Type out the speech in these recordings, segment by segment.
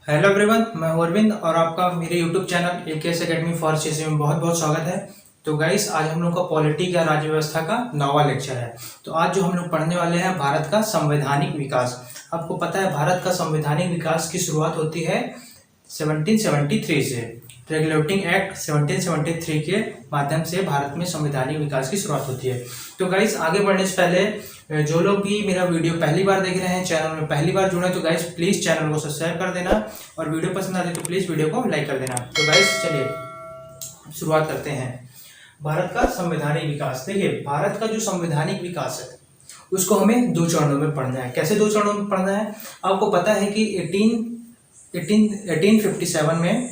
Hello everyone, मैं हूं अरविंद और आपका मेरे YouTube channel AKS academy for CSE में बहुत बहुत स्वागत है। तो गाइस, आज हम लोग का पॉलिटी या राज्य व्यवस्था का नौवां लेक्चर है। तो आज जो हम लोग पढ़ने वाले हैं भारत का संवैधानिक विकास। आपको पता है भारत का संवैधानिक विकास की शुरुआत होती है 1773 से। रेगुलेटिंग एक्ट 1773 के माध्यम से भारत में संवैधानिक विकास की शुरुआत होती है। तो गाइस, आगे बढ़ने से पहले जो लोग भी मेरा वीडियो पहली बार देख रहे हैं, चैनल में पहली बार जुड़े, तो गाइस प्लीज चैनल को सब्सक्राइब कर देना और वीडियो पसंद आए तो प्लीज वीडियो को लाइक कर देना। तो गाइस चलिए शुरुआत करते हैं। भारत का संवैधानिक विकास। देखिए, भारत का जो संवैधानिक विकास है उसको हमें दो चरणों में पढ़ना है। कैसे दो चरणों में पढ़ना है? आपको पता है कि 1857 में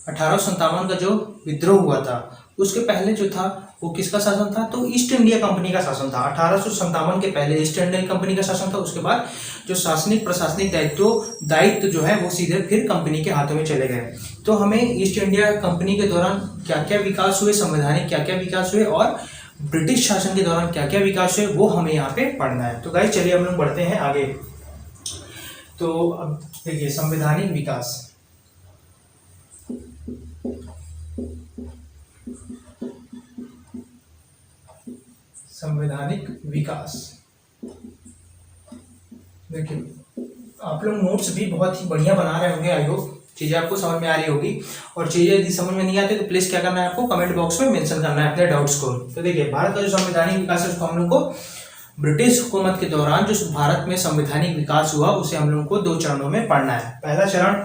1857 का जो विद्रोह हुआ था उसके पहले जो था वो किसका शासन था? तो ईस्ट इंडिया कंपनी का शासन था। 1857 के पहले ईस्ट इंडिया कंपनी का शासन था। उसके बाद जो शासनिक प्रशासनिक दायित्व जो है वो सीधे फिर कंपनी के हाथों में चले गए। तो हमें ईस्ट इंडिया कंपनी के दौरान क्या क्या विकास हुए, संवैधानिक क्या क्या विकास हुए और ब्रिटिश शासन के दौरान क्या क्या विकास हुए, वो हमें यहाँ पे पढ़ना है। तो गाइस चलिए हम लोग बढ़ते हैं आगे। तो अब देखिए, संवैधानिक विकास। संवैधानिक विकास, देखिए आप लोग नोट्स भी बहुत ही बढ़िया बना रहे होंगे। आई होप चीज़ें आपको समझ में आ रही होगी। और चीज़ें यदि समझ में नहीं आती तो प्लीज़ क्या करना है, आपको कमेंट बॉक्स में मेंशन करना है अपने डाउट्स को। तो देखिए, भारत का जो संवैधानिक विकास है उसको हम लोग को ब्रिटिश हुकूमत के दौरान जो भारत में संवैधानिक विकास हुआ उसे हम लोग को दो चरणों में पढ़ना है। पहला चरण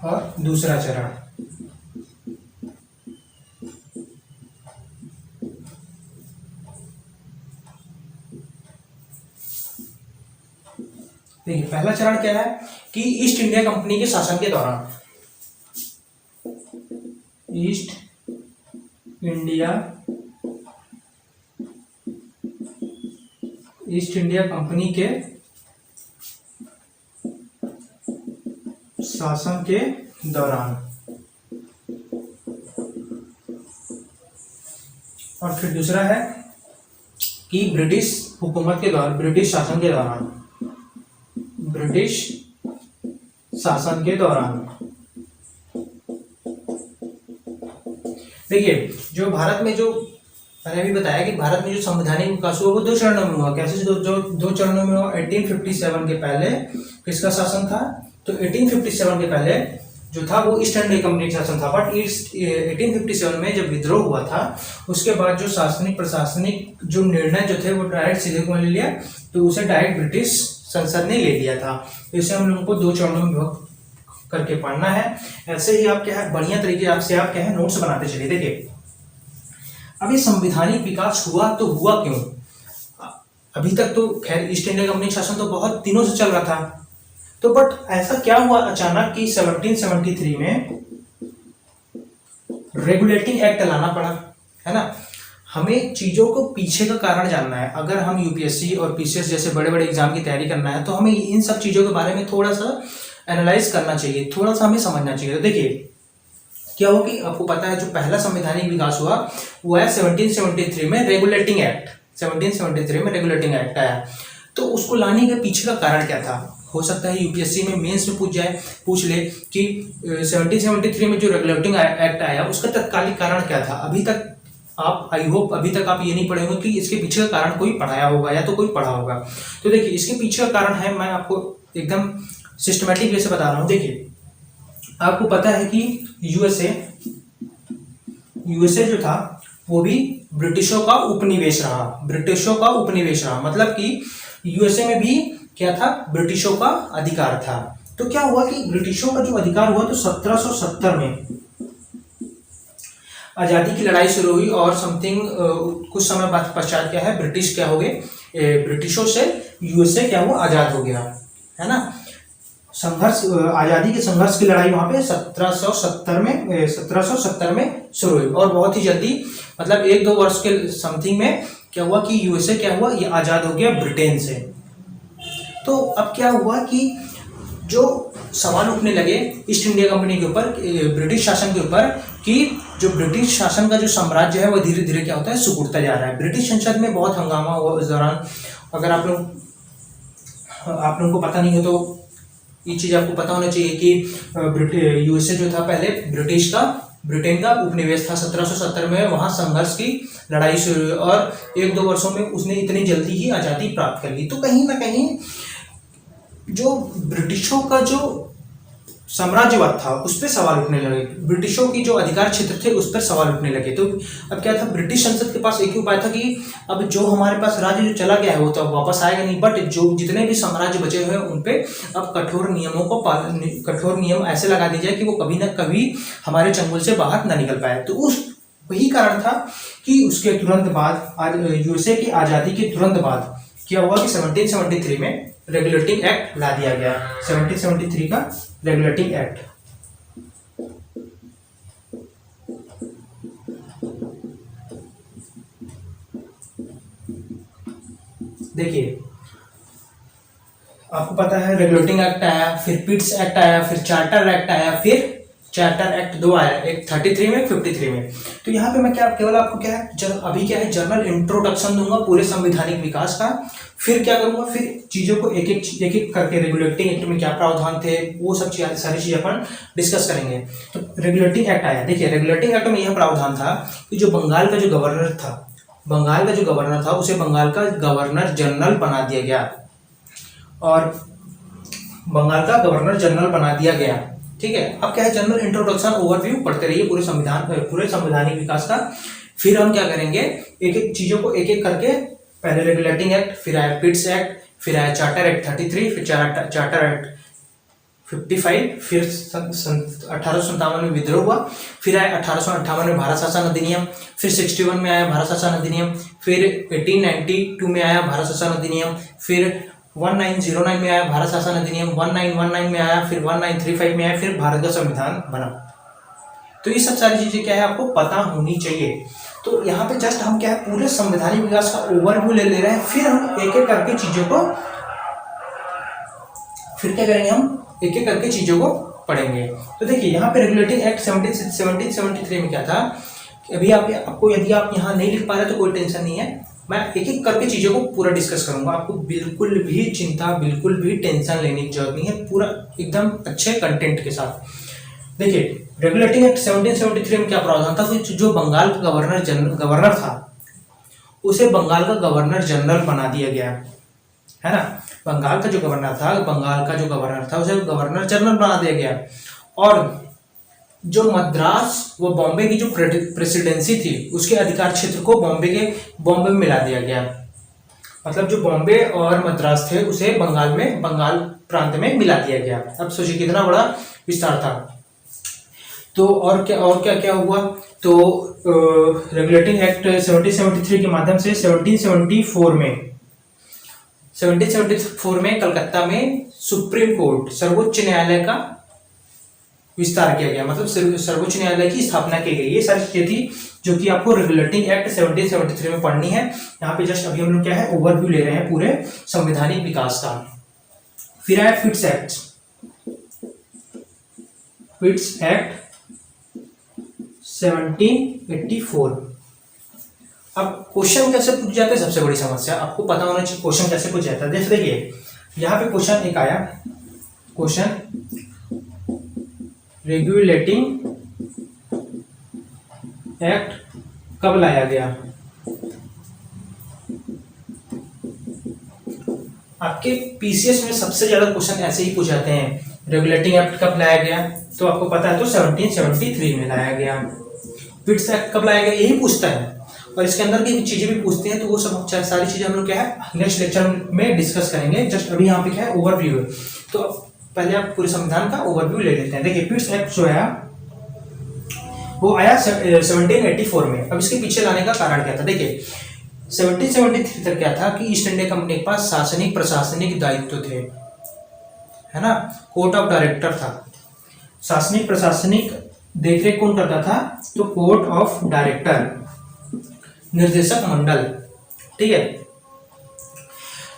और दूसरा चरण। देखिए, पहला चरण क्या है कि ईस्ट इंडिया कंपनी के शासन के दौरान, ईस्ट इंडिया कंपनी के शासन के दौरान। और फिर दूसरा है कि ब्रिटिश हुकूमत के दौरान, ब्रिटिश शासन के दौरान, ब्रिटिश शासन के दौरान। देखिए, जो भारत में जो मैंने अभी बताया कि भारत में जो संवैधानिक विकास हुआ वो दो चरणों में हुआ। कैसे दो चरणों में हुआ? 1857 के पहले किसका शासन था? तो 1857 के पहले जो था वो ईस्ट इंडिया कंपनी का शासन था। बट 1857 में जब विद्रोह हुआ था उसके बाद जो शासनिक प्रशासनिक जो निर्णय जो थे वो डायरेक्ट सीधे कौन ले लिया? तो उसे डायरेक्ट ब्रिटिश संसद ने ले लिया था। इसे हम लोगों को दो चरणों में विभक्त करके पढ़ना है। ऐसे ही आप क्या है, बढ़िया तरीके आपसे आप क्या है नोट्स बनाते चलिए। देखिए, अभी संवैधानिक विकास हुआ तो हुआ क्यों? अभी तक तो खैर ईस्ट इंडिया कंपनी शासन तो बहुत दिनों से चल रहा था, तो बट ऐसा क्या हुआ अचानक कि 1773 में रेगुलेटिंग एक्ट लाना पड़ा, है ना? हमें चीजों को पीछे का कारण जानना है। अगर हम यूपीएससी और पीसीएस जैसे बड़े बड़े एग्जाम की तैयारी करना है तो हमें इन सब चीजों के बारे में थोड़ा सा एनालाइज करना चाहिए, थोड़ा सा हमें समझना चाहिए। तो देखिए क्या हो कि आपको पता है जो पहला संवैधानिक विकास हुआ वो है 1773 में रेगुलेटिंग एक्ट। 1773 में रेगुलेटिंग एक्ट आया। तो उसको लाने के पीछे का कारण क्या था? हो सकता है यूपीएससी में मेंस में पूछ ले कि 1773 में जो रेगुलेटिंग एक्ट आया उसका तत्कालिक कारण क्या था। अभी तक आप आई होप अभी तक आप ये नहीं पढ़े होंगे कि इसके पीछे का कारण कोई पढ़ाया होगा या तो कोई पढ़ा होगा। तो देखिए, इसके पीछे का कारण है, मैं आपको एकदम सिस्टमैटिक वे से बता रहा हूँ। देखिए, आपको पता है कि यूएसए जो था वो भी ब्रिटिशों का उपनिवेश रहा। मतलब कि यूएसए में भी क्या था? ब्रिटिशों का अधिकार था। तो क्या हुआ कि ब्रिटिशों का जो अधिकार हुआ तो 1770 में आजादी की लड़ाई शुरू हुई और समथिंग कुछ समय बाद पश्चात क्या है, ब्रिटिश क्या हो गए, ब्रिटिशों से यूएसए क्या हुआ, आजाद हो गया, है ना? संघर्ष, आजादी के संघर्ष की लड़ाई वहां पे 1770 में शुरू हुई और बहुत ही जल्दी, मतलब 1-2 वर्ष के समथिंग में क्या हुआ कि यूएसए क्या हुआ, ये आजाद हो गया ब्रिटेन से। तो अब क्या हुआ कि जो सवाल उठने लगे ईस्ट इंडिया कंपनी के ऊपर, ब्रिटिश शासन के ऊपर, कि जो ब्रिटिश शासन का जो साम्राज्य है वो धीरे धीरे क्या होता है, सिकुड़ता जा रहा है। ब्रिटिश संसद में बहुत हंगामा हुआ उस दौरान अगर आप लोगों को पता नहीं है तो ये चीज़ आपको पता होना चाहिए कि यूएसए जो था पहले ब्रिटेन का उपनिवेश था। 1770 में वहाँ संघर्ष की लड़ाई शुरू हुई और 1-2 वर्षों में उसने इतनी जल्दी ही आज़ादी प्राप्त कर ली। तो कहीं ना कहीं जो ब्रिटिशों का जो साम्राज्यवाद था उस पर सवाल उठने लगे, ब्रिटिशों की जो अधिकार क्षेत्र थे उस पर सवाल उठने लगे। तो अब क्या था, ब्रिटिश संसद के पास एक ही उपाय था कि अब जो हमारे पास राज्य जो चला गया है वो तो अब वापस आएगा नहीं, बट जो जितने भी साम्राज्य बचे हुए हैं उन पे अब कठोर नियम ऐसे लगा दिए जाए कि वो कभी ना कभी हमारे चंगुल से बाहर ना निकल पाए। तो वही कारण था कि उसके तुरंत बाद यूएसए की आज़ादी के तुरंत बाद क्या हुआ कि 1773 में रेगुलेटिंग एक्ट ला दिया गया। 1773 का रेगुलेटिंग एक्ट। देखिए आपको पता है रेगुलेटिंग एक्ट आया, फिर पिट्स एक्ट आया, फिर चार्टर एक्ट आया, फिर चार्टर एक्ट 2 आया, एक 33 में 53 में। तो यहाँ पे मैं केवल आपको अभी क्या है जनरल इंट्रोडक्शन दूंगा पूरे संवैधानिक विकास का। फिर क्या करूंगा, फिर चीजों को एक एक करके रेगुलेटिंग एक्ट में क्या प्रावधान थे वो सब सारी चीजें अपन डिस्कस करेंगे। तो रेगुलेटिंग एक्ट आया। देखिए रेगुलेटिंग एक्ट में यह प्रावधान था कि जो बंगाल का जो गवर्नर था उसे बंगाल का गवर्नर जनरल बना दिया गया ठीक है। अब क्या है जनरल इंट्रोडक्शन ओवरव्यू पढ़ते रहिए पूरे संवैधानिक विकास का। फिर हम क्या करेंगे, एक एक चीजों को एक एक करके, पहले रेगुलेटिंग एक्ट, फिर आया पिट्स एक्ट, फिर आया चार्टर एक्ट 33, फिर चार्टर एक्ट 55, फिर 1857 में विद्रोह हुआ, फिर आया 1858 में भारत शासन अधिनियम, फिर 61 में आया भारत शासन अधिनियम, फिर 1892 में आया भारत शासन अधिनियम, फिर 1909 में आया भारत शासन अधिनियम, 1919 में आया, फिर 1935 में आया, फिर भारत का संविधान बना। तो ये सब सारी चीजें क्या है आपको पता होनी चाहिए। तो यहाँ पे जस्ट हम क्या है पूरे संवैधानिक विकास का ओवरव्यू ले रहे हैं। फिर हम एक एक करके चीजों को पढ़ेंगे। तो देखिए यहाँ पे रेगुलेटिंग एक्ट 1773 में क्या था, अभी आपको यदि आप यहाँ नहीं लिख पा रहे तो कोई टेंशन नहीं है, मैं एक एक करके चीजों को पूरा डिस्कस करूंगा। आपको बिल्कुल भी टेंशन लेने की जरूरत नहीं है, पूरा एकदम अच्छे कंटेंट के साथ। देखिए रेगुलेटिंग एक्ट 1773 में क्या प्रावधान था, जो बंगाल का गवर्नर था उसे बंगाल का गवर्नर जनरल बना दिया गया, है ना। बंगाल का जो गवर्नर था उसे गवर्नर जनरल बना दिया गया। और जो मद्रास व बॉम्बे की जो प्रेसिडेंसी थी उसके अधिकार क्षेत्र को बॉम्बे में मिला दिया गया। मतलब जो बॉम्बे और मद्रास थे उसे बंगाल प्रांत में मिला दिया गया। अब सोचिए कितना बड़ा विस्तार था। तो और क्या हुआ, तो रेगुलेटिंग एक्ट 1773 के माध्यम से 1774 में कलकत्ता में सुप्रीम कोर्ट सर्वोच्च न्यायालय का विस्तार किया गया, मतलब सर्वोच्च न्यायालय की स्थापना की गई। ये सारी चीजें थी जो कि आपको रेगुलेटिंग एक्ट 1773 में पढ़नी है। यहाँ पे जस्ट अभी हम लोग क्या है ओवरव्यू ले रहे हैं पूरे संवैधानिक विकास का। फिर आया पिट्स एक्ट 1784। अब क्वेश्चन कैसे पूछ जाते हैं, सबसे बड़ी समस्या आपको पता होना चाहिए क्वेश्चन कैसे पूछ जाता है। जैसे देखिए यहाँ पे क्वेश्चन एक आया, क्वेश्चन रेगुलेटिंग एक्ट कब लाया गया। आपके पीसीएस में सबसे ज्यादा क्वेश्चन ऐसे ही पूछ जाते हैं, रेगुलेटिंग एक्ट कब लाया गया, तो आपको पता है तो 1773 में लाया गया। पिट्स एक्ट कब लाया गया यही पूछता है, और इसके अंदर की चीजें भी पूछते हैं। तो वो सब सारी चीजें हम लोग क्या है नेक्स्ट लेक्चर में डिस्कस करेंगे। जस्ट अभी यहाँ पे क्या है ओवरव्यू है, तो पहले आप पूरे संविधान का ओवरव्यू ले लेते हैं। देखिए पिट्स एक्ट जो है वो आया 1784 में। अब इसके पीछे लाने का कारण क्या था, देखिए 1773 तक क्या था कि ईस्ट इंडिया कंपनी के पास शासनिक प्रशासनिक दायित्व थे, है ना। कोर्ट ऑफ डायरेक्टर था, शासनिक प्रशासनिक देखरेख कौन करता था, तो कोर्ट ऑफ डायरेक्टर, निर्देशक मंडल, ठीक है।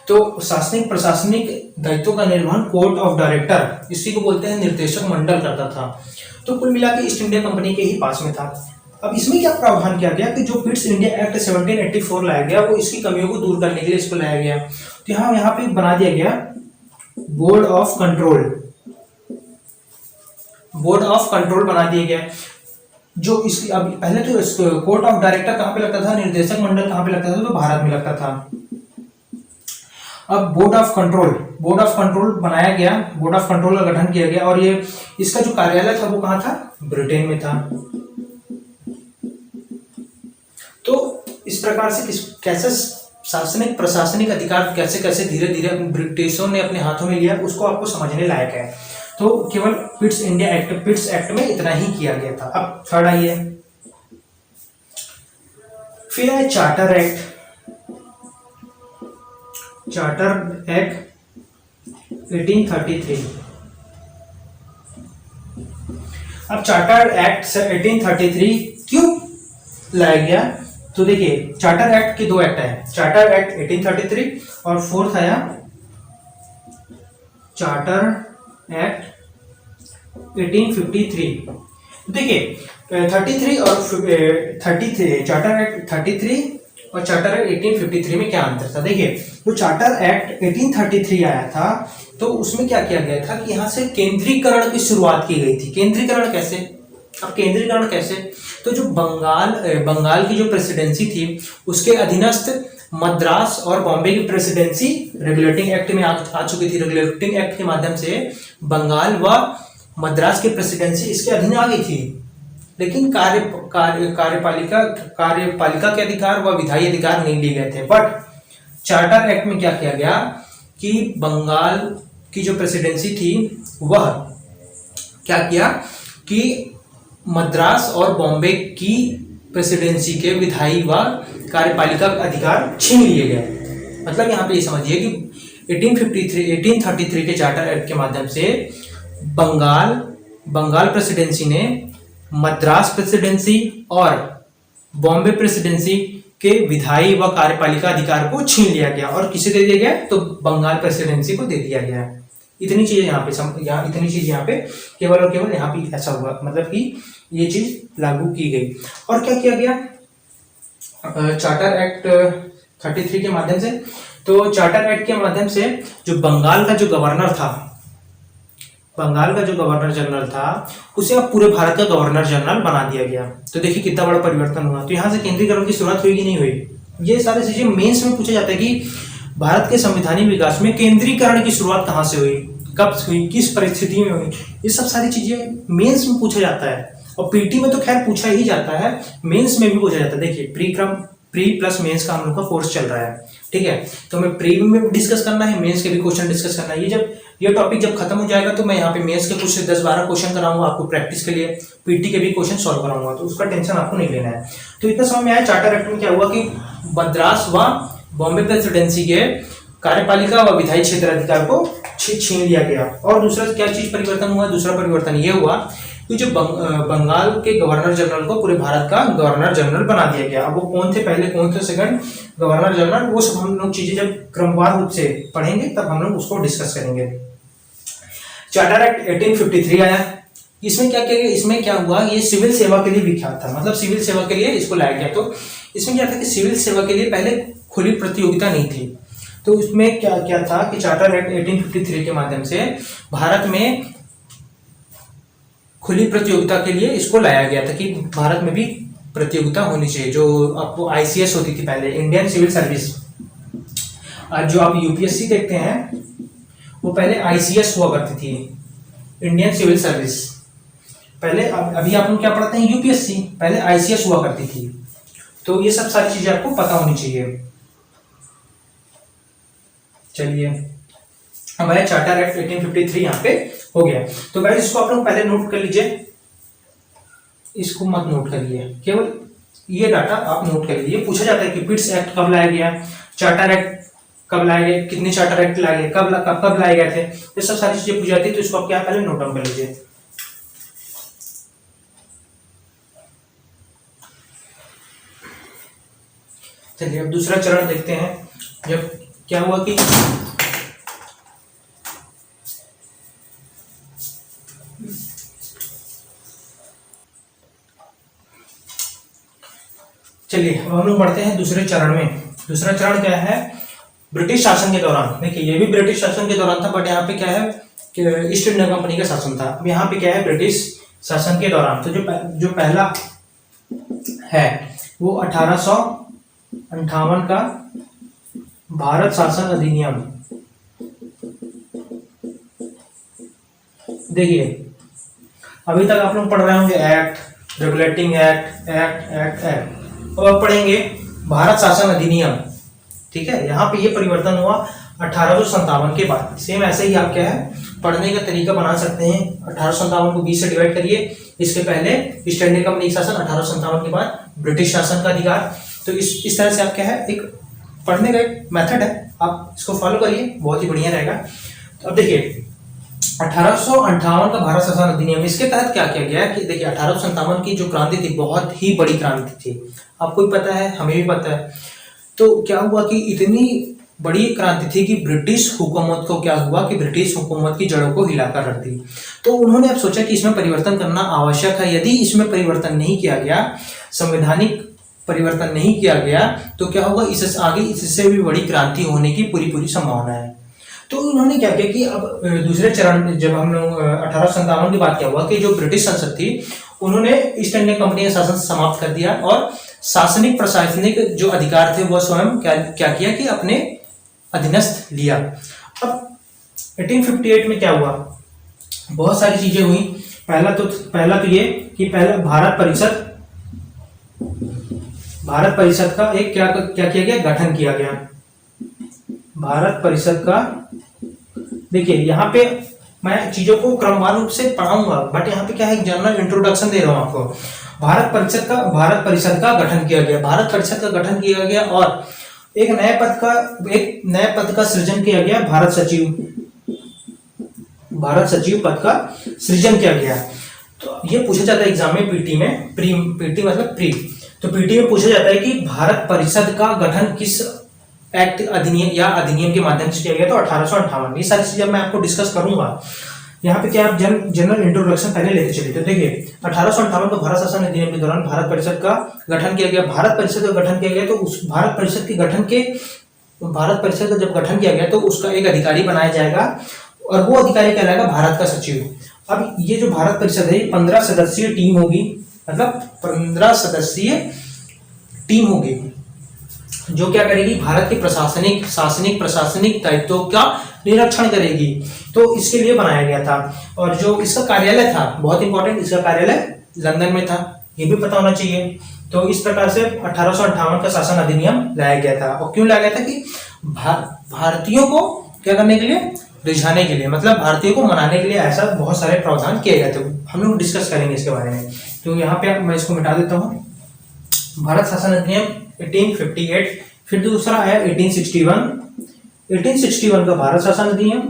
तो शासनिक प्रशासनिक दायित्वों का निर्वहन कोर्ट ऑफ डायरेक्टर, इसी को बोलते हैं निर्देशक मंडल, करता था। तो कुल मिला के ईस्ट इंडिया कंपनी के ही पास में था। अब इसमें क्या प्रावधान किया गया कि जो पिट्स इंडिया एक्ट 1784 लाया गया वो इसकी कमियों को दूर करने के लिए इसको लाया गया। तो यहाँ पे बना दिया गया board of control, board of control बना दिया गया। जो इसकी अब पहले तो कोर्ट ऑफ डायरेक्टर कहाँ पे लगता था, निर्देशक मंडल कहाँ पे लगता था, तो भारत में लगता था। अब बोर्ड ऑफ कंट्रोल बनाया गया, बोर्ड ऑफ कंट्रोल का गठन किया गया और ये इसका जो कार्यालय था वो कहाँ था, ब्रिटेन में था। तो इस प्रकार से कैसे शासनिक प्रशासनिक अधिकार कैसे कैसे धीरे धीरे ब्रिटिशों ने अपने हाथों में लिया, उसको आपको समझने लायक है। तो केवल पिट्स एक्ट में इतना ही किया गया था। अब थर्ड आइए, फिर है चार्टर एक्ट 1833। अब चार्टर एक्ट 1833 क्यों लाया गया, तो देखिए चार्टर एक्ट के दो एक्ट है, चार्टर एक्ट 1833 और फोर्थ आया चार्टर एक्ट 1853। देखिए 33 और 33 चार्टर एक्ट 33 और चार्टर एक्ट 1853 में क्या अंतर था। देखिए जो चार्टर एक्ट 1833 आया था तो उसमें क्या किया गया था कि यहाँ से केंद्रीकरण की शुरुआत की गई थी। केंद्रीकरण कैसे, अब केंद्रीकरण कैसे, तो जो बंगाल की जो प्रेसिडेंसी थी उसके अधीनस्थ मद्रास और बॉम्बे की प्रेसिडेंसी रेगुलेटिंग एक्ट में आ चुकी थी। रेगुलेटिंग एक्ट के माध्यम से बंगाल व मद्रास की प्रेसिडेंसी इसके अधीन आ गई थी, लेकिन कार्यपालिका के अधिकार व विधायी अधिकार नहीं लिए गए थे। बट चार्टर एक्ट में क्या किया गया कि बंगाल की जो प्रेसिडेंसी थी वह क्या किया कि मद्रास और बॉम्बे की प्रेसिडेंसी के विधायी व कार्यपालिका अधिकार छीन लिए गए। मतलब यहाँ पे ये समझिए कि 1833 के चार्टर एक्ट के माध्यम से बंगाल प्रेसिडेंसी ने मद्रास प्रेसिडेंसी और बॉम्बे प्रेसिडेंसी के विधायी व कार्यपालिका अधिकार को छीन लिया गया और किसे दे दिया गया, तो बंगाल प्रेसिडेंसी को दे दिया गया। इतनी चीजें यहाँ पे केवल और केवल यहाँ पे ऐसा हुआ, मतलब कि ये चीज लागू की गई। और क्या किया गया चार्टर एक्ट 33 के माध्यम से, तो चार्टर एक्ट के माध्यम से जो बंगाल का जो गवर्नर जनरल था उसे अब पूरे भारत का गवर्नर जनरल बना दिया गया। तो देखिए कितना बड़ा परिवर्तन हुआ। तो यहाँ से केंद्रीकरण की शुरुआत हुई कि नहीं हुई, ये सारी चीजें मेंस में पूछा जाता है कि भारत के संवैधानिक विकास में केंद्रीकरण की शुरुआत कहाँ से हुई, कब हुई, किस परिस्थिति में हुई, ये सब सारी चीजें मेंस में पूछा जाता है। और पीटी में तो खैर पूछा ही जाता है, मेंस में भी पूछा जाता है। देखिए प्री प्लस मेंस का हम लोग का कोर्स चल रहा है, ठीक है। तो हमें प्री में डिस्कस करना है, मेंस के भी क्वेश्चन डिस्कस करना है। ये टॉपिक जब खत्म हो जाएगा तो मैं यहाँ पे मेंस के कुछ 10-12 क्वेश्चन कराऊंगा आपको प्रैक्टिस के लिए, पीटी के भी क्वेश्चन सॉल्व कराऊंगा, तो उसका टेंशन आपको नहीं लेना है। तो इतना समझ में आया चार्टर एक्ट में क्या हुआ कि मद्रास व बॉम्बे प्रेसिडेंसी के कार्यपालिका व विधायी क्षेत्र अधिकार को छीन लिया गया। और दूसरा क्या चीज परिवर्तन हुआ, दूसरा परिवर्तन ये हुआ कि जो बंगाल के गवर्नर जनरल को पूरे भारत का गवर्नर जनरल बना दिया गया। अब वो कौन थे पहले, कौन थे सेकंड गवर्नर जनरल, वो सब हम लोग चीजें जब क्रमवार रूप से पढ़ेंगे तब हम लोग उसको डिस्कस करेंगे। चार्टर एक्ट 1853 आया, इसमें क्या किया गया, इसमें क्या हुआ, ये सिविल सेवा के लिए विख्यात था, मतलब सिविल सेवा के लिए इसको लाया गया। तो इसमें क्या था कि सिविल सेवा के लिए पहले खुली प्रतियोगिता नहीं थी। तो इसमें क्या था कि चार्टर एक्ट 1853 के माध्यम से भारत में खुली प्रतियोगिता के लिए इसको लाया गया था कि भारत में भी प्रतियोगिता होनी चाहिए। जो आपको आईसीएस होती थी पहले, इंडियन सिविल सर्विस, आज जो आप यूपीएससी देखते हैं वो पहले आईसीएस हुआ करती थी, इंडियन सिविल सर्विस। पहले अभी आप लोग क्या पढ़ते हैं, यूपीएससी, पहले आईसीएस हुआ करती थी। तो ये सब सारी चीजें आपको पता होनी चाहिए। चलिए अब है चार्टर एक्ट 1853 यहाँ पे हो गया। तो गाइस इसको आप लोग पहले नोट कर लीजिए, इसको मत नोट करिए, केवल ये डाटा आप नोट कर लीजिए। पूछा जाता है कि पिट्स एक्ट कब लाया गया, चार्टर एक्ट कब लाए गए, कितने चार्टर एक्ट लाए गए, कब लाए गए थे, ये सब सारी चीजें पूछी जाती है। तो इसको आप क्या पहले नोट डाउन कर लीजिए। चलिए अब दूसरा चरण देखते हैं। जब क्या हुआ कि चलिए अब हम लोग बढ़ते हैं दूसरे चरण में। दूसरा चरण क्या है? ब्रिटिश शासन के दौरान। देखिए ये भी ब्रिटिश शासन के दौरान था, बट यहाँ पे क्या है कि ईस्ट इंडिया कंपनी का शासन था। अब यहाँ पे क्या है? ब्रिटिश शासन के दौरान। तो जो पहला है वो 1858 का भारत शासन अधिनियम। देखिए अभी तक आप लोग पढ़ रहे होंगे act, regulating act, act act act. अब पढ़ेंगे भारत शासन अधिनियम। ठीक है, यहाँ पे ये परिवर्तन हुआ 1857 के बाद। सेम ऐसे ही आप क्या है पढ़ने का तरीका बना सकते हैं। 1857 को 20 से डिवाइड करिए। इसके पहले ईस्ट इंडिया कंपनी शासन, 1857 के बाद ब्रिटिश शासन का अधिकार। तो इस तरह से आप क्या है एक पढ़ने का एक मेथड है, आप इसको फॉलो करिए, बहुत ही बढ़िया रहेगा। तो अब देखिए 1858 का भारत शासन अधिनियम, इसके तहत क्या किया गया कि देखिए 1857 की जो क्रांति थी बहुत ही बड़ी क्रांति थी, आपको भी पता है, हमें भी पता है। तो क्या हुआ कि इतनी बड़ी क्रांति थी कि ब्रिटिश हुकूमत को क्या हुआ कि ब्रिटिश हुकूमत की जड़ों को हिलाकर रख दी। तो उन्होंने अब सोचा कि इसमें परिवर्तन करना आवश्यक है। यदि इसमें परिवर्तन नहीं किया गया, संवैधानिक परिवर्तन नहीं किया गया, तो क्या होगा, इससे आगे इससे भी बड़ी क्रांति होने की पूरी संभावना है। तो इन्होंने क्या किया कि अब दूसरे चरण में जब हम लोग 1857 की बात क्या हुआ कि जो ब्रिटिश संसद थी उन्होंने ईस्ट इंडिया कंपनी का शासन समाप्त कर दिया और शासनिक प्रशासनिक जो अधिकार थे वो स्वयं क्या किया कि अपने अधीनस्थ लिया। अब 1858 में क्या हुआ, बहुत सारी चीजें हुई। पहला तो ये कि पहला भारत परिषद का एक क्या किया गया, गठन किया गया। भारत परिषद का, देखिए यहाँ पे मैं चीजों को क्रमवार रूप से पढ़ाऊंगा, बट यहाँ पे क्या है जनरल इंट्रोडक्शन दे रहा हूँ आपको। भारत परिषद का गठन किया गया। भारत परिषद का गठन किया गया और एक नए पद का सृजन किया गया, भारत सचिव पद का सृजन किया गया। तो ये पूछा जाता है एग्जाम में, पीटी मतलब प्री। तो पीटी में पूछा जाता है कि भारत परिषद का गठन किस एक्ट अधिनियम के माध्यम से किया गया। तो 1858। ये सारी चीजें मैं आपको डिस्कस करूंगा। यहाँ पे क्या आप जनरल इंट्रोडक्शन पहले लेते चलिए। तो देखिए 1858 को भारत शासन अधिनियम के दौरान भारत परिषद का गठन किया गया। भारत परिषद का गठन किया गया तो उस भारत परिषद का जब गठन किया गया तो उसका एक अधिकारी बनाया जाएगा और वो अधिकारी कहलाएगा भारत का सचिव। अब ये जो भारत परिषद है 15 सदस्यीय टीम होगी, मतलब 15 सदस्यीय टीम होगी जो क्या करेगी, भारत के प्रशासनिक दायित्वों का निरीक्षण करेगी। तो इसके लिए बनाया गया था। और जो इसका कार्यालय था, बहुत इंपॉर्टेंट, इसका कार्यालय लंदन में था, ये भी पता होना चाहिए। तो इस प्रकार से 1858 का शासन अधिनियम लाया गया था। और क्यों लाया गया था कि भारतीयों को क्या करने के लिए, रिझाने के लिए, मतलब भारतीयों को मनाने के लिए ऐसा बहुत सारे प्रावधान किए गए थे। हम लोग डिस्कस करेंगे इसके बारे में। तो यहाँ पे मैं इसको मिटा देता हूँ। भारत शासन अधिनियम 1858। फिर दूसरा आया 1861 का भारत शासन अधिनियम।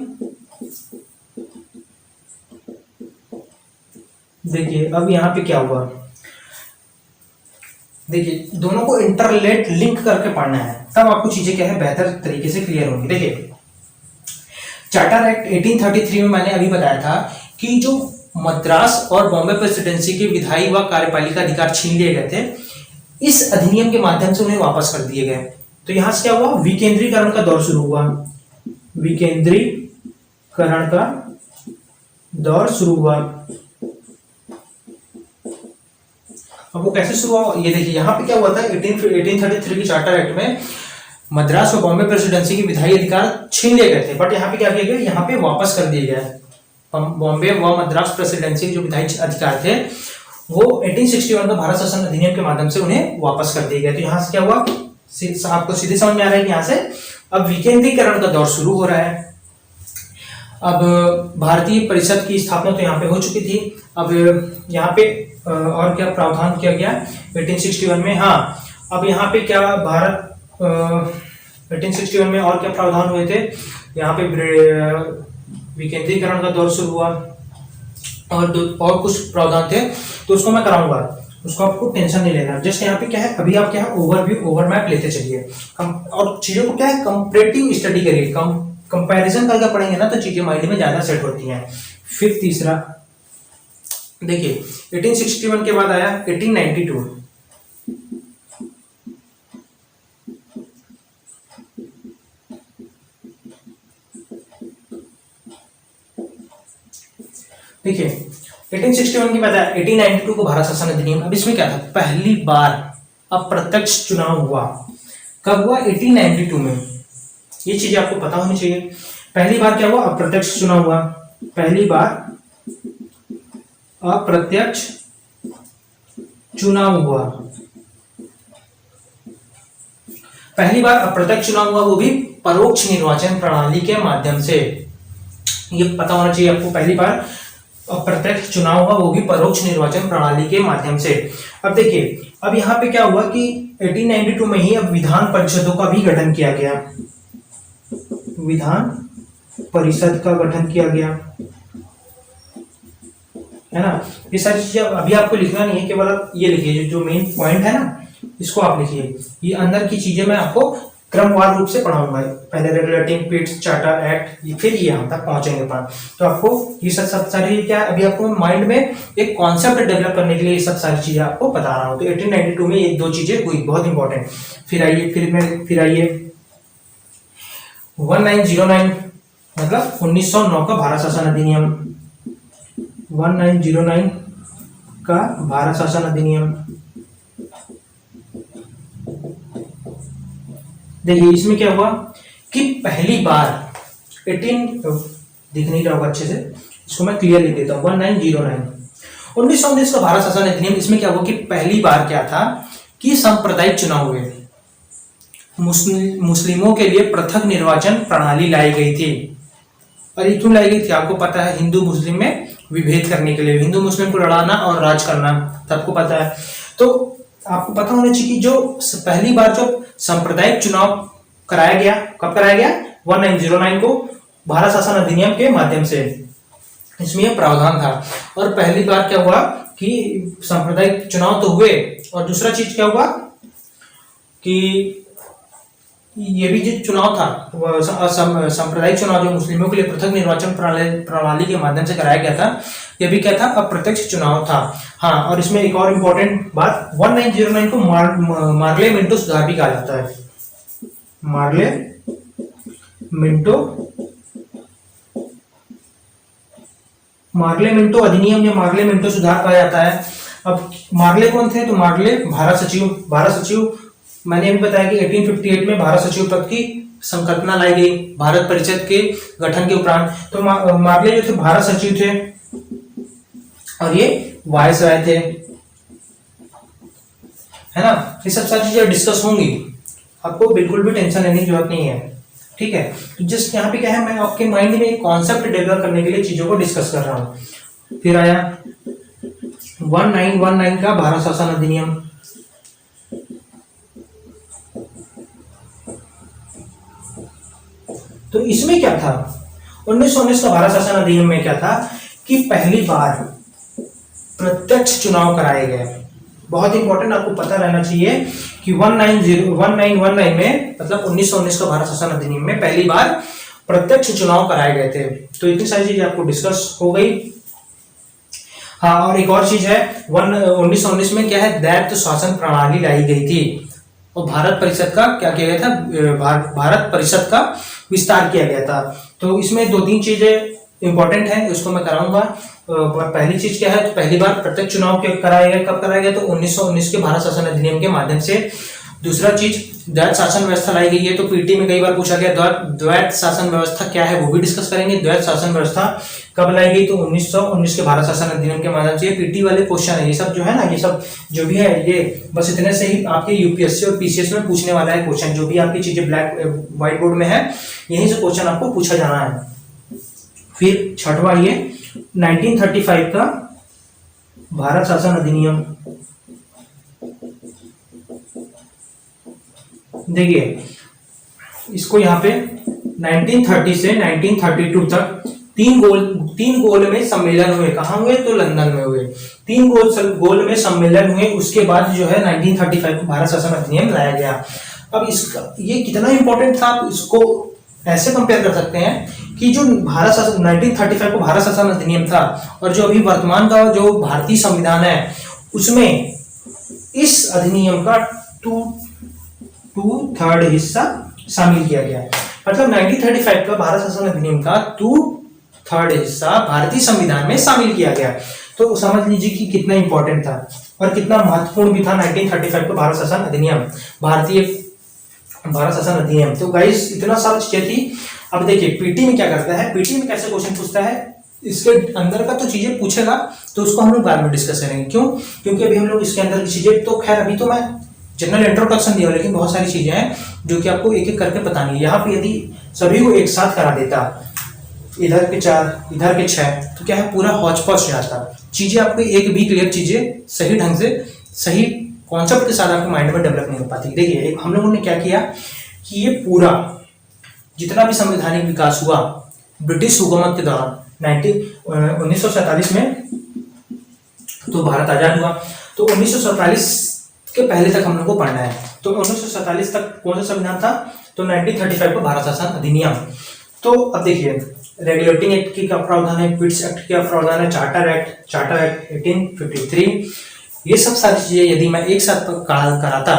देखिए अब यहाँ पे क्या हुआ, देखिए दोनों को इंटरलेट लिंक करके पढ़ना है, तब आपको चीजें क्या है बेहतर तरीके से क्लियर होंगी। देखिए चार्टर एक्ट 1833 में मैंने अभी बताया था कि जो मद्रास और बॉम्बे प्रेसिडेंसी के विधायी व कार्यपालिका अधिकार छीन लिए गए थे, इस अधिनियम के माध्यम से उन्हें वापस कर दिए गए। तो यहां से क्या हुआ, विकेंद्रीकरण का दौर शुरू हुआ। विकेंद्रीकरण का दौर शुरू हुआ। अब वो कैसे शुरू हुआ, ये देखिए यहाँ पे क्या हुआ था, 1833 की चार्टर एक्ट में मद्रास और बॉम्बे प्रेसिडेंसी के विधायी अधिकार छीन लिए गए थे, बट यहाँ पे क्या किया गया, यहाँ पे वापस कर दिए गए। बॉम्बे व मद्रास प्रेसिडेंसी के जो विधायी अधिकार थे वो 1861 का भारत शासन अधिनियम के माध्यम से उन्हें वापस कर दिए गए। तो यहाँ से क्या हुआ, आपको सीधे समझ में आ रहा है कि यहाँ से अब विकेंद्रीकरण का दौर शुरू हो रहा है। अब भारतीय परिषद की स्थापना तो यहाँ पे हो चुकी थी। अब यहाँ पे और क्या प्रावधान किया गया 1861 में, हाँ अब यहाँ पे क्या 1861 में और क्या प्रावधान हुए थे, यहाँ पे विकेंद्रीकरण का दौर शुरू हुआ और कुछ प्रावधान थे, तो उसको मैं कराऊंगा, उसको आपको टेंशन नहीं लेना। जस्ट यहाँ पे क्या है, अभी आप क्या है ओवरमैप लेते चलिए और चीजों को क्या है कंपैरेटिव स्टडी करिए, कंपैरिजन करके पढ़ेंगे ना तो चीजें माइंड में ज्यादा सेट होती हैं। फिर तीसरा देखिए 1861 के बाद आया 1892। देखिए 1861 की बात है, 1892 को भारत शासन अधिनियम। अब इसमें क्या था, पहली बार अप्रत्यक्ष चुनाव हुआ। कब हुआ, 1892 में। ये चीजें आपको पता होनी चाहिए। पहली बार क्या हुआ, अप्रत्यक्ष चुनाव हुआ। पहली बार अप्रत्यक्ष चुनाव हुआ। पहली बार अप्रत्यक्ष चुनाव हुआ, वो भी परोक्ष निर्वाचन प्रणाली के माध्यम से। ये पता होना चाहिए आपको, पहली बार अप्रत्यक्ष चुनाव हुआ, वो भी परोक्ष निर्वाचन प्रणाली के माध्यम से। अब देखिए, अब यहाँ पे क्या हुआ कि 1892 में ही अब विधान परिषदों का भी गठन किया गया। विधान परिषद का गठन किया गया, है ना। ये सारी चीजें अभी आपको लिखना नहीं है, केवल आप ये लिखिए, जो मेन पॉइंट है ना, इसको आप लिखिए। ये अंदर की चीजें मैं आपको क्रमवार रूप से पढ़ाऊंगा। पहले रेगुलेटिंग पिट्स चार्टर एक्ट, फिर ये हम तक पहुंचेंगे तो आपको ये सब सारी क्या, अभी आपको माइंड में एक कॉन्सेप्ट डेवलप करने के लिए ये सब सारी चीजें आपको बता रहा हूँ। तो 1892 में एक दो चीजें हुई बहुत इंपॉर्टेंट। फिर आइए 1909, मतलब 1909 का भारत शासन अधिनियम। 1909 का भारत शासन अधिनियम। देखिए इसमें क्या हुआ कि पहली बार 18 दिख नहीं रहा होगा अच्छे से, इसको मैं क्लियर लिख देता हूँ। 1919 का भारत शासन अधिनियम। इसमें क्या हुआ कि पहली बार क्या था कि सांप्रदायिक चुनाव हुए। मुस्लिमों के लिए पृथक निर्वाचन प्रणाली लाई गई थी। और ये क्यों लाई गई थी, आपको पता है, हिंदू मुस्लिम में विभेद करने के लिए, हिंदू मुस्लिम को लड़ाना और राज करना, सबको पता है। तो आपको पता होना चाहिए कि जो पहली बार जो सांप्रदायिक चुनाव कराया गया, कब कराया गया, 1909 को भारत शासन अधिनियम के माध्यम से। इसमें यह प्रावधान था। और पहली बार क्या हुआ कि सांप्रदायिक चुनाव तो हुए, और दूसरा चीज क्या हुआ कि ये भी जो चुनाव था सांप्रदायिक चुनाव, जो मुस्लिमों के लिए पृथक निर्वाचन प्रणाली के माध्यम से कराया गया था, ये भी क्या था, अप्रत्यक्ष चुनाव था। हाँ, और इसमें एक और इम्पोर्टेंट बात, 1909 को मार्ले मिंटो सुधार भी कहा जाता है। मार्ले मिंटो अधिनियम या मार्ले मिंटो सुधार कहा जाता है। अब मार्ले कौन थे, तो मार्ले भारत सचिव मैंने अभी बताया कि 1858 में भारत सचिव पद की संकल्पना लाई गई भारत परिषद के गठन के उपरांत। तो मार्ले जो थे भारत सचिव थे, और ये वायसराय थे, है ना। ये सब सारी चीजें डिस्कस होंगी, आपको बिल्कुल भी टेंशन लेने की जरूरत नहीं है, ठीक है। तो जस्ट यहाँ पे क्या है, मैं आपके माइंड में एक कॉन्सेप्ट डेवलप करने के लिए चीजों को डिस्कस कर रहा हूँ। फिर आया 1919 का भारत शासन अधिनियम। तो इसमें क्या था, 1919 का भारत शासन अधिनियम में क्या था कि पहली बार प्रत्यक्ष चुनाव कराए गए। बहुत इंपॉर्टेंट, आपको पता रहना चाहिए कि 1919 में, मतलब 1919 का भारत शासन अधिनियम में पहली बार प्रत्यक्ष चुनाव कराए गए थे। तो इतनी सारी चीजें आपको डिस्कस हो गई। हाँ, और एक और चीज है, 1919 में क्या है, दैत्य शासन प्रणाली लाई गई थी, और भारत परिषद का क्या किया गया था, भारत परिषद का विस्तार किया गया था। तो इसमें दो तीन चीजें इंपॉर्टेंट है, उसको मैं कराऊंगा। पहली चीज क्या है, तो पहली बार प्रत्यक्ष चुनाव कराया गया, कब कराया गया, तो 1919 के भारत शासन अधिनियम के माध्यम से। दूसरा चीज, द्वैत शासन व्यवस्था लाई गई है। तो पीटी में कई बार पूछा गया द्वैत शासन व्यवस्था क्या है, वो भी डिस्कस करेंगे। द्वैत शासन व्यवस्था कब लाई गई, तो 1919 के भारत शासन अधिनियम के माध्यम से। पीटी वाले क्वेश्चन है ये सब, जो है ना, ये सब जो भी है, ये बस इतने से ही आपके यूपीएससी और पीसीएस में पूछने वाला है क्वेश्चन। जो भी आपकी चीजें व्हाइट बोर्ड में है, यहीं से क्वेश्चन आपको पूछा जाना है। फिर छठवा, ये 1935 का भारत शासन अधिनियम। देखिए इसको यहाँ पे 1930 से 1932 तक तीन गोल में सम्मेलन हुए। कहाँ हुए, तो लंदन में हुए। तीन गोल में सम्मेलन हुए, उसके बाद जो है 1935 को भारत शासन अधिनियम लाया गया। अब इसका ये कितना इंपॉर्टेंट था, आप इसको ऐसे कंपेयर कर सकते हैं कि जो भारत शासन 1935 को भारत शासन अधिनियम था, और जो अभी वर्तमान का जो भारतीय संविधान है, उसमें इस अधिनियम का 2/3 हिस्सा शामिल किया गया है। मतलब 1935 का भारत शासन अधिनियम का 2 थर्ड हिस्सा भारतीय संविधान में शामिल किया गया। तो समझ लीजिए कि कितना इंपॉर्टेंट था और कितना महत्वपूर्ण भी था 1935 का भारत शासन अधिनियम, भारतीय भारत शासन अधिनियम। तो गाइस इतना सारी चीजें थी। अब देखिए पीटी में क्या करता है, पीटी में कैसे क्वेश्चन पूछता है, इसके अंदर का तो चीजें पूछेगा तो उसको हम लोग बाद में डिस्कस करेंगे। क्यों? क्योंकि अभी हम लोग इसके अंदर की चीजें, तो खैर अभी तो मैं जनरल इंट्रोडक्शन दिया, लेकिन बहुत सारी चीजें हैं जो कि आपको एक एक करके बतानी है। यहाँ पे यदि सभी को एक साथ करा देता, इधर के 4 इधर के 6, तो क्या है पूरा हौच पौच हो जाता, चीजें आपको एक भी क्लियर चीजें सही ढंग से सही कॉन्सेप्ट के साथ आपके माइंड में डेवलप नहीं हो पाती। देखिए हम लोगों ने क्या किया कि ये पूरा जितना भी संवैधानिक विकास हुआ ब्रिटिश हुकूमत के दौरान 1947 में तो भारत आजाद हुआ, तो 1947 के पहले तक हम लोग को पढ़ना है। तो 1947 तक कौन सा संविधान था, तो 1935 का भारत शासन अधिनियम। तो अब देखिए रेगुलेटिंग एक्ट की क्या प्रावधान है, पिट्स एक्ट क्या प्रावधान है, चार्टर एक्ट 1853, ये सब सारी चीजें यदि मैं एक साथ कराता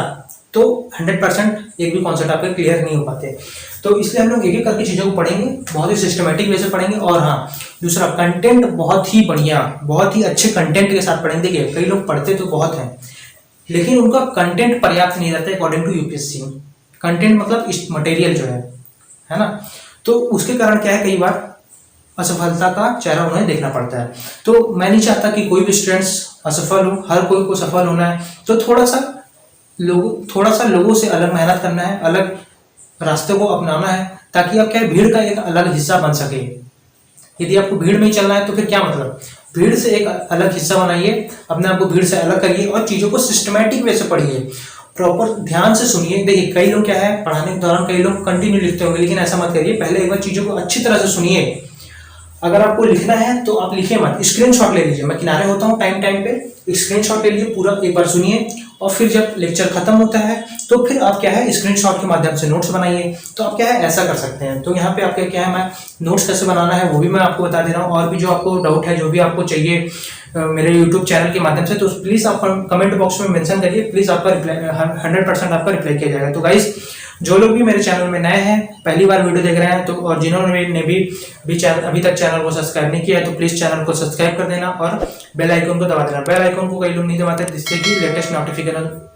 तो 100% एक भी कॉन्सेप्ट आपके क्लियर नहीं हो पाते। तो इसलिए हम लोग एक एक करके चीजों को पढ़ेंगे, बहुत ही सिस्टमेटिक वे से पढ़ेंगे। और हाँ, दूसरा कंटेंट बहुत ही बढ़िया, बहुत ही अच्छे कंटेंट के साथ पढ़ेंगे। देखिए कई लोग पढ़ते तो बहुत हैं, लेकिन उनका कंटेंट पर्याप्त नहीं रहता है अकॉर्डिंग टू यूपीएससी। कंटेंट मतलब मटेरियल जो है ना, तो उसके कारण क्या है कई बार असफलता का चेहरा उन्हें देखना पड़ता है। तो मैं नहीं चाहता कि कोई भी स्टूडेंट्स असफल हो, हर कोई को सफल होना है। तो थोड़ा सा लोगों से अलग मेहनत करना है, अलग रास्ते को अपनाना है, ताकि आप क्या भीड़ का एक अलग हिस्सा बन सके। यदि आपको भीड़ में ही चलना है तो फिर क्या मतलब, भीड़ से एक अलग हिस्सा बनाइए, अपने आप को भीड़ से अलग करिए और चीजों को सिस्टमैटिक वे से पढ़िए, प्रॉपर ध्यान से सुनिए। देखिए कई लोग क्या है पढ़ाने के दौरान कई लोग कंटिन्यू लिखते होंगे, लेकिन ऐसा मत करिए, पहले एक बार चीजों को अच्छी तरह से सुनिए। अगर आपको लिखना है तो आप लिखिए मत, स्क्रीनशॉट ले लीजिए। मैं किनारे होता हूँ टाइम पे, स्क्रीनशॉट ले लीजिए, पूरा एक बार सुनिए और फिर जब लेक्चर खत्म होता है तो फिर आप क्या है स्क्रीनशॉट के माध्यम से नोट्स बनाइए। तो आप क्या है ऐसा कर सकते हैं। तो यहाँ पे आपके क्या है, मैं नोट्स कैसे बनाना है वो भी मैं आपको बता दे रहा हूँ, और भी जो आपको डाउट है, जो भी आपको चाहिए मेरे यूट्यूब चैनल के माध्यम से, तो प्लीज आप कमेंट बॉक्स में मेंशन करिए, प्लीज आपका रिप्लाई 100% आपका रिप्लाई किया जाएगा। तो गाइस जो लोग भी मेरे चैनल में नए हैं, पहली बार वीडियो देख रहे हैं, तो और जिन्होंने भी चैनल अभी तक चैनल को सब्सक्राइब नहीं किया है, तो प्लीज चैनल को सब्सक्राइब कर देना और बेल आइकन को दबा देना। बेल आइकन को कई लोग नहीं दबाते, जिससे कि लेटेस्ट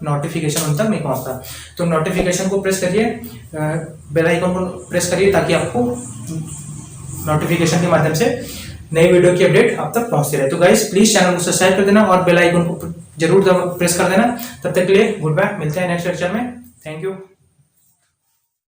नोटिफिकेशन उन तक नहीं पहुंचता। तो नोटिफिकेशन को प्रेस करिए, बेल आइकन को प्रेस करिए, ताकि आपको नोटिफिकेशन के माध्यम से नई वीडियो की अपडेट आप तक पहुंचती रहे। तो गाइस प्लीज चैनल को सब्सक्राइब कर देना और बेल आइकन को जरूर प्रेस कर देना। तब तक के लिए गुड बाय, मिलते हैं नेक्स्ट लेक्चर में। Thank you.